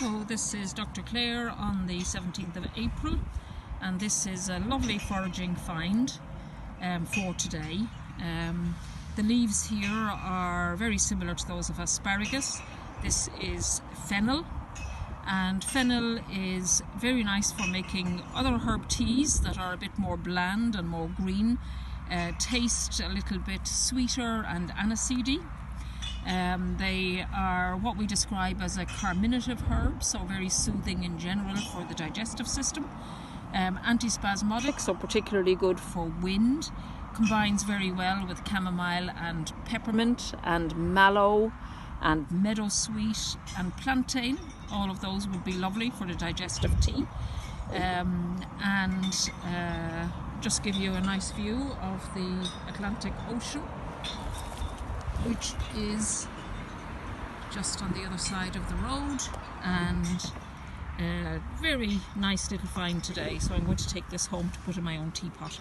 So this is Dr. Clare on the 17th of April, and this is a lovely foraging find for today. The leaves here are very similar to those of asparagus. This is fennel, and fennel is very nice for making other herb teas that are a bit more bland and more green, taste a little bit sweeter and aniseedy. They are what we describe as a carminative herb, so very soothing in general for the digestive system. Antispasmodic, so particularly good for wind. Combines very well with chamomile and peppermint and mallow and meadowsweet and plantain. All of those would be lovely for the digestive tea. Just give you a nice view of the Atlantic Ocean, which is just on the other side of the road, and a very nice little find today. So I'm going to take this home to put in my own teapot.